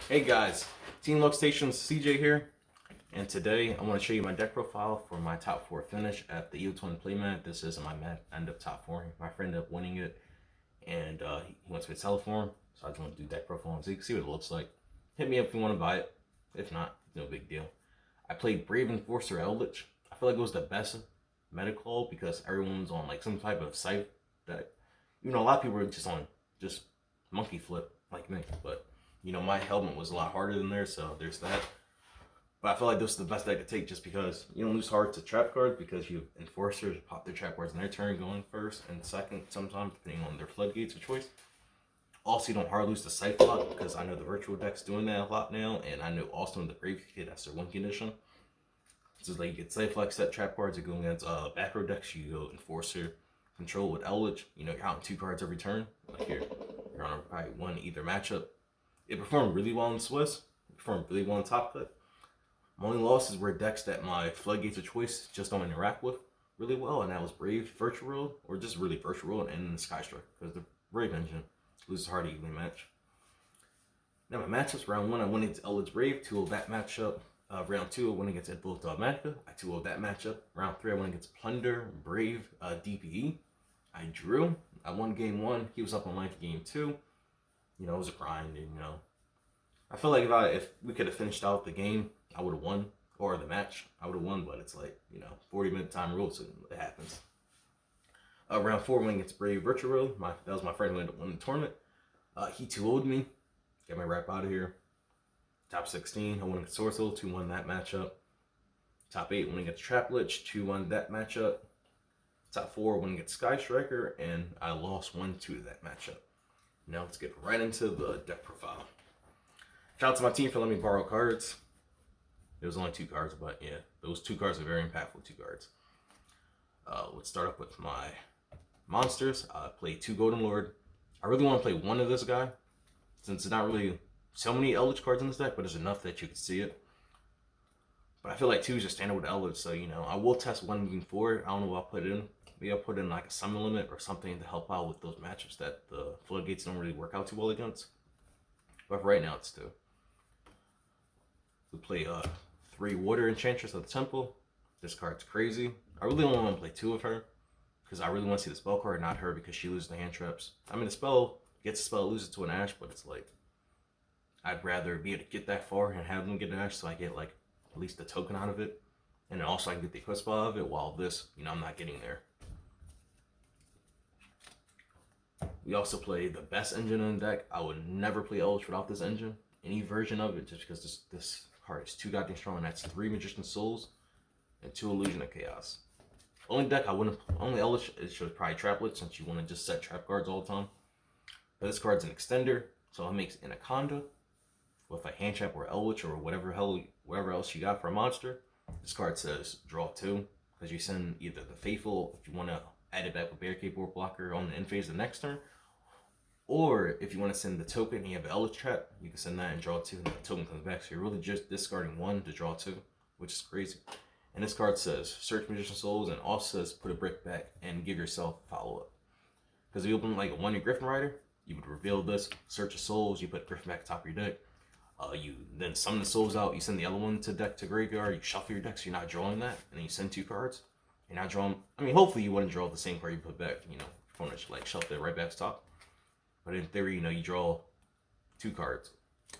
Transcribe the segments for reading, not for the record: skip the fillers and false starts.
Hey guys, Team Lux Station's CJ here, and today I want to show you my deck profile for my top 4 finish at the EU20 playmat. This is my end up top 4. My friend ended up winning it, and he wants me to sell it for him, so I just want to do deck profile so you can see what it looks like. Hit me up if you want to buy it. If not, no big deal. I played Brave Enforcer Eldlich. I feel like it was the best meta call because everyone's on like some type of Scythe deck. You know, a lot of people are just on just monkey flip like me, but you know, my helmet was a lot harder than theirs, so there's that. But I feel like this is the best deck to take just because you don't lose hard to trap cards because you enforcers pop their trap cards in their turn going first and second sometimes depending on their floodgates of choice. Also, you don't hard lose the Scythe block because I know the virtual deck's doing that a lot now, and I know also in the Brave kit that's their win condition. So it's like you get Scythe block set trap cards, you go against back row decks, you go enforcer control with Eldlich, you know, you're out 2 cards every turn. Like here, you're on probably one either matchup. It performed really well in Swiss. It performed really well in Top Cut. My only losses were decks that my floodgates of choice just don't interact with really well, and that was Brave, Virtual World, or just really Virtual World, and Sky Strike, because the Brave engine loses hard evenly match. Now my matchups, round 1, I went against Eldlich Brave, 2-0 that matchup. Round 2, I went against Eldlich Manica, I 2-0 that matchup. Round 3, I went against Plunder, Brave, DPE. I drew. I won game 1. He was up on life game 2. You know, it was a grind, and you know, I feel like if we could have finished out the game, I would have won, or the match, I would have won. But it's like, you know, 40-minute time rule, so it happens. Round 4, went against Brave Virtual World. That was my friend who ended up winning the tournament. He 2-0'd me, got my rap out of here. Top 16, I won against Sorcel, 2-1 that matchup. Top 8, went against Traplich, 2-1 that matchup. Top 4, went against Sky Striker, and I lost 1-2 that matchup. Now let's get right into the deck profile. Shout out to my team for letting me borrow cards. It was only 2 cards, but yeah, those 2 cards are very impactful 2 cards. Let's start up with my monsters. I played 2 Golden Lord. I really want to play one of this guy, since there's not really so many Eldlich cards in this deck, but there's enough that you can see it. But I feel like 2 is just standard with Eldlich, so you know, I will test 1 moving forward. I don't know what I'll put in. Maybe I'll put in like a summon limit or something to help out with those matchups that the floodgates don't really work out too well against. But for right now, it's 2. We play 3 Water Enchantress of the Temple. This card's crazy. I really only want to play 2 of her because I really want to see the spell card, not her because she loses the hand traps. I mean, the spell gets a spell, loses to an Ash, but it's like I'd rather be able to get that far and have them get an Ash so I get like at least the token out of it. And then also I can get the equip spell out of it while this, you know, I'm not getting there. We also play the best engine in the deck. I would never play Eldlich without this engine. Any version of it, just because this card is too goddamn strong, and that's 3 Magician Souls and 2 Illusion of Chaos. Only deck I wouldn't, only Eldlich is probably Traplet, since you want to just set trap cards all the time. But this card's an extender, so it makes Anaconda with a hand trap or Eldlich or whatever else you got for a monster. This card says draw 2, because you send either the Faithful if you want to add it back with Barricade Board Blocker on the end phase the next turn, or if you want to send the token and you have an Eldlich trap, you can send that and draw 2, and the token comes back. So you're really just discarding 1 to draw 2, which is crazy. And this card says search Magician Souls, and also says put a brick back and give yourself follow up. Because if you open like a 1 Griffin Rider, you would reveal this, search of souls, you put Griffin back top of your deck. You then summon the souls out, you send the other one to deck to graveyard, you shuffle your deck so you're not drawing that, and then you send 2 cards. You're not drawing, I mean, hopefully you wouldn't draw the same card you put back, you know, if you want to like shuffle it right back to top. But in theory, you know, you draw 2 cards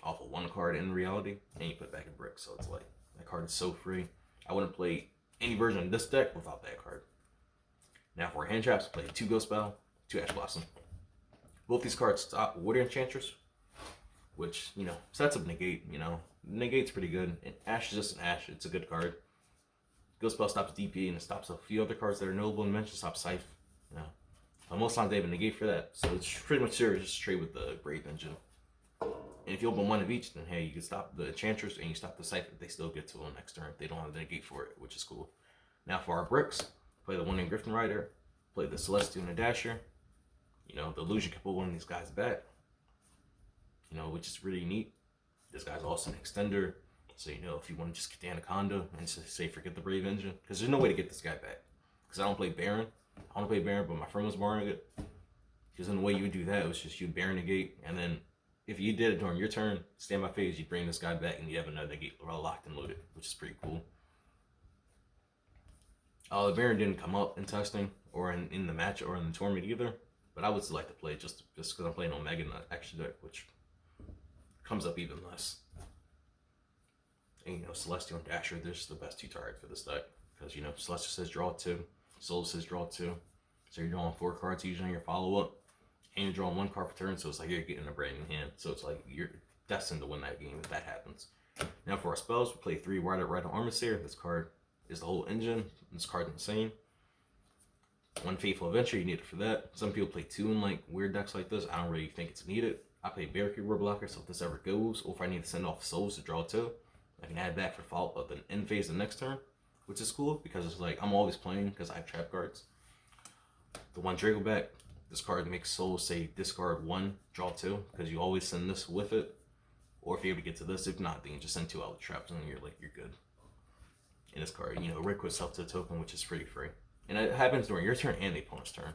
off of 1 card in reality, and you put back a brick. So it's like, that card is so free. I wouldn't play any version of this deck without that card. Now for hand traps, play 2 Ghost Spell, 2 Ash Blossom. Both these cards stop Water Enchantress, which, you know, sets up Negate, you know. Negate's pretty good. And Ash is just an Ash, it's a good card. Ghost Spell stops DP, and it stops a few other cards that are notable in mention, stops Scythe, you know. Most times they have a negate for that, so it's pretty much serious just trade with the Brave engine. And if you open 1 of each, then hey, you can stop the Enchantress and you stop the Scythe if they still get to them next turn if they don't have the negate for it, which is cool. Now for our bricks, play the 1 in Griffin Rider, play the Celestial and the Dasher. You know, the Illusion can pull one of these guys back, you know, which is really neat. This guy's also an extender, so you know, if you want to just get the Anaconda and just say forget the Brave engine, because there's no way to get this guy back. Because I don't play Baron. I want to play Baron, but my friend was borrowing it. Because in the way you would do that, it was just you Baron negate, and then if you did it during your turn, stand by phase, you bring this guy back and you have another gate locked and loaded, which is pretty cool. The Baron didn't come up in testing or in the match or in the tournament either, but I would still like to play it just because I'm playing Omega in the extra deck, which comes up even less. And you know, Celestial and Dasher, they're just the best 2 targets for this deck. Because you know, Celestial says draw 2, Soul says draw 2. So you're drawing 4 cards usually on your follow-up. And you're drawing 1 card per turn, so it's like you're getting a brand new hand. So it's like you're destined to win that game if that happens. Now for our spells, we play 3 Rider Armistier. This card is the whole engine. This card's insane. 1 Faithful Adventure, you need it for that. Some people play 2 in like weird decks like this. I don't really think it's needed. I play Barricade Word Blocker, so if this ever goes, or if I need to send off souls to draw 2, I can add that for follow up and end phase the next turn, which is cool because it's like I'm always playing because I have trap cards. The 1 Dragoback, this card makes souls say discard 1, draw 2, because you always send this with it. Or if you're able to get to this, if not, then you just send 2 Eldlich traps and you're good. In this card, you know, Rick puts up to a token, which is pretty free. And it happens during your turn and the opponent's turn.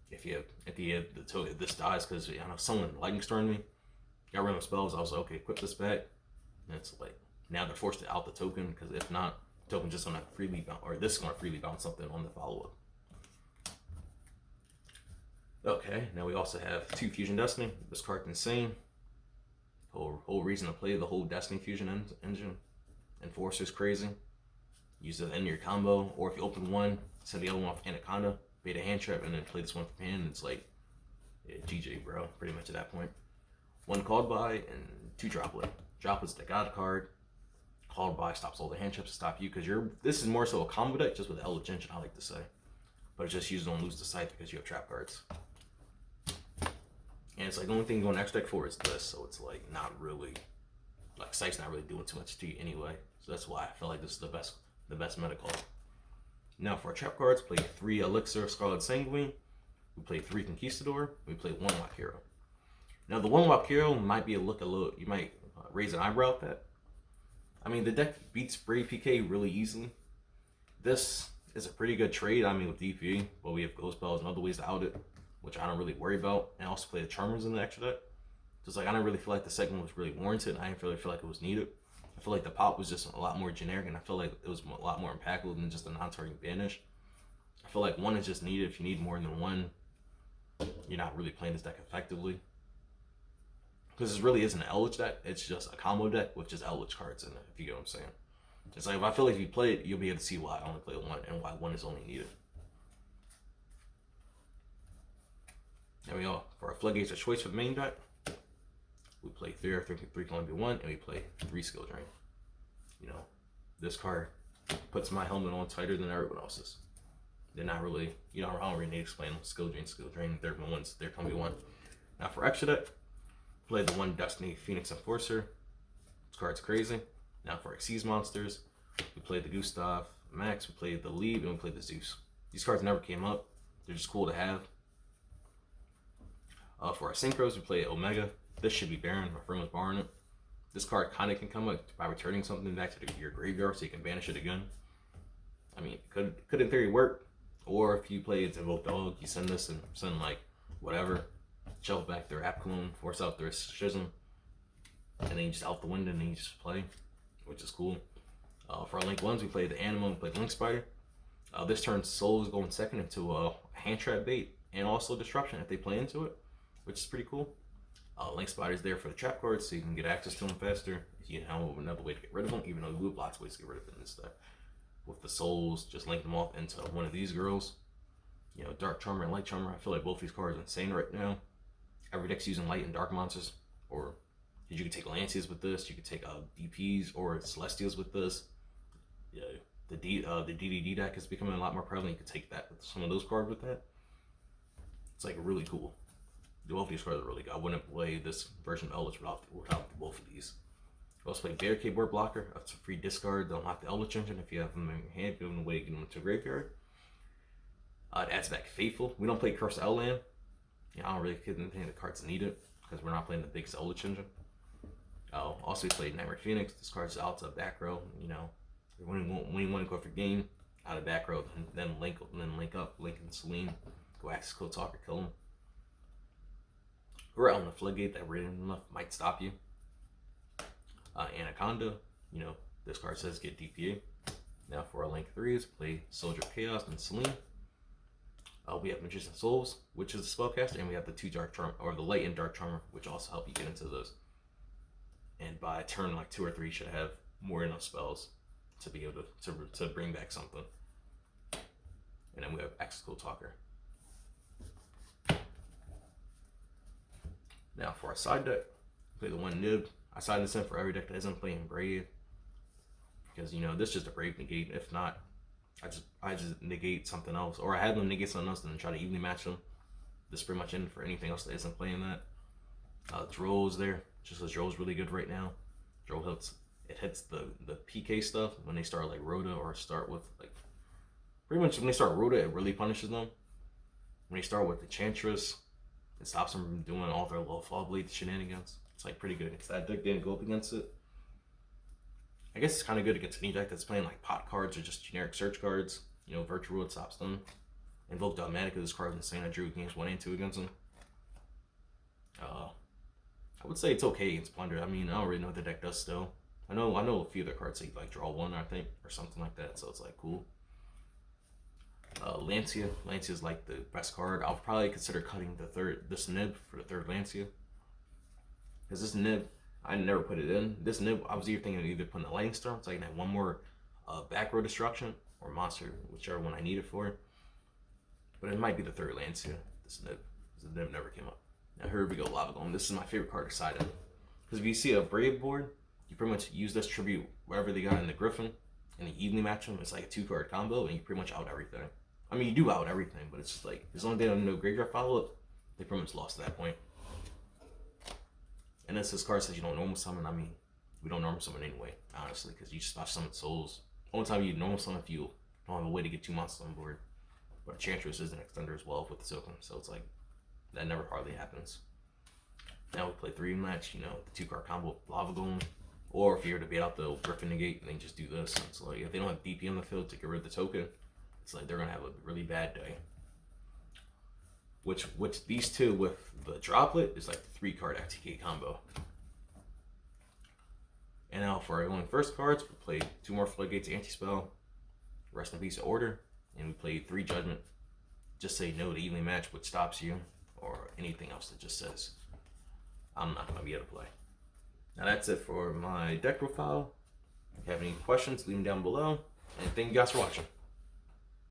If you have, at the end, the token, this dies because I know someone lightning stormed me. Got rid of my spells. I was like, okay, equip this back. And it's like now they're forced to out the token because if not, the token just gonna freely bounce, or this is gonna freely bounce something on the follow up. Okay, now we also have 2 Fusion Destiny. This card's insane. Whole reason to play the whole Destiny Fusion engine. Enforcer's crazy. Use it in your combo, or if you open 1, send the other one off Anaconda, bait a hand trap, and then play this one from hand. It's like, yeah, GG, bro. Pretty much at that point. 1 Called By and 2 Droplet. Droplet's the God card. Called By stops all the hand traps to stop you because this is more so a combo deck just with Eldlich engine, I like to say. But it's just you don't lose the Scythe because you have trap cards. And it's like the only thing you're going extra deck for is this, so it's like not really, like Scythe's not really doing too much to you anyway. So that's why I feel like this is the best meta card. Now for our trap cards, play 3 Elixir of Scarlet Sanguine. We play 3 Conquistador. We play 1 Walk Hero. Now the 1 Walk Hero might be a little, you might raise an eyebrow at that. I mean, the deck beats Brave PK really easily. This is a pretty good trade, I mean, with DP, but we have Ghost Spells and other ways to out it, which I don't really worry about. And I also play the Charmers in the extra deck. Just like I don't really feel like the second one was really warranted. I didn't really feel like it was needed. I feel like the pop was just a lot more generic, and I feel like it was a lot more impactful than just a non-targeting banish. I feel like 1 is just needed. If you need more than 1, you're not really playing this deck effectively. Because this really isn't an Eldlich deck. It's just a combo deck with just Eldlich cards in it, if you get what I'm saying. It's like, I feel like if you play it, you'll be able to see why I only play 1 and why 1 is only needed. There we go. For our Floodgates of Choice for the main deck, we play 3 Columbia 1, and we play 3 Skill Drain. You know, this card puts my helmet on tighter than everyone else's. They're not really, you know, I don't really need to explain them. Skill Drain, they're Columbia 1. Now for extra deck, play the 1 Destiny Phoenix Enforcer. This card's crazy. Now for Xyz monsters, we played the Gustav Max, we played the Leave, and we played the Zeus. These cards never came up. They're just cool to have. For our Synchros, we play Omega. This should be Baron. My friend was borrowing it. This card kind of can come up by returning something back to your graveyard so you can banish it again. I mean, could in theory work. Or if you play it to Invoke Dog, you send this and send like whatever. Shelf back their App Clone, force out their Schism. And then you just out the window and then you just play, which is cool. For our Link 1s, we played the Anima, we played Link Spider. This turn, Soul is going second into a hand trap bait and also Disruption if they play into it, which is pretty cool. Link Spider's there for the trap cards so you can get access to them faster. You know, another way to get rid of them, even though we have lots of ways to get rid of them in this deck. With the Souls, just link them off into one of these girls. You know, Dark Charmer and Light Charmer. I feel like both these cards are insane right now. Every deck's using Light and Dark monsters, or you could take Lancias with this, you could take DPs or Celestials with this. Yeah, the DDD deck is becoming a lot more prevalent. You could take that with some of those cards with that. It's like really cool. Both of these cards are really good. I wouldn't play this version of Eldlich without both of these. I also play Barricade Word Blocker. That's a free discard. They'll unlock the Eldlich engine if you have them in your hand, give them away, get them to a graveyard. It adds back Faithful. We don't play Curse Outland. Yeah, I don't really think the cards need it because we're not playing the biggest Eldlich engine. Also, we played Nightmare Phoenix. This card's out to back row. You know, when you want to go for game, out of back row, and then link up, Link and Celine, go access code talker, kill them. Or on the Floodgate that random enough might stop you. Anaconda, you know, this card says get DPA. Now for our link 3s, play Soldier of Chaos and Celine. We have Magician Souls, which is a spellcaster, and we have the 2 Dark Charm, or the Light and Dark Charmer, which also help you get into those. And by turn like 2 or 3, you should have more than enough spells to be able to bring back something. And then we have Exco Talker. Now for our side deck, play the 1 Nib. I side this in for every deck that isn't playing Brave, because you know this is just a Brave negate. If not, I just negate something else, or I have them negate something else and then try to evenly match them. This is pretty much in for anything else that isn't playing that. Droll's there, just as Droll's really good right now. Droll hits the PK stuff when they start like Rhoda, or start with like pretty much when they start Rhoda, it really punishes them. When they start with the Enchantress, it stops them from doing all their low fall blade shenanigans. It's like pretty good because that deck didn't go up against it. I guess it's kind of good against any deck that's playing like pot cards or just generic search cards. You know, Virtual Road stops them. Invoke Dogmatic, this card is insane. I drew games 1 and 2 against them. I would say it's okay against Plunder. I mean, I don't really know what the deck does still. I know a few of their cards say like draw 1, I think, or something like that. So it's like cool. Lancia is like the best card. I'll probably consider cutting this Nib for the 3rd Lancia, because this Nib, I never put it in. This Nib, I was thinking of either putting a Lightning Storm, so I can have 1 more back row destruction, or Monster, whichever one I need it for. But it might be the 3rd Lancia, this Nib, because the Nib never came up. Now here we go, Lava Golem. This is my favorite card to side in, because if you see a Brave board, you pretty much use this tribute wherever they got in the Griffin, and you evenly match them. It's like a 2-card combo, and you pretty much out everything. I mean, you do out everything, but it's just like, as long as they don't know graveyard follow-up, they pretty much lost at that point. And this card says you don't normal summon. I mean, we don't normal summon anyway, honestly, because you just special summon souls. Only time you normal summon if you don't have a way to get 2 monsters on board. But Enchantress is an extender as well with the token, so it's like, that never hardly happens. Now we play 3 match, you know, the 2-card combo, Lava Golem. Or if you were to beat out the Griffin negate, then just do this. And it's like, if they don't have DP on the field to get rid of the token, it's like they're gonna have a really bad day. Which these 2 with the droplet is like the 3-card FTK combo. And now for our going first cards, we played 2 more Floodgates Anti-Spell, Rest in Peace Order, and we played 3 Judgment. Just say no to evenly match, which stops you, or anything else that just says I'm not gonna be able to play. Now that's it for my deck profile. If you have any questions, leave them down below. And thank you guys for watching.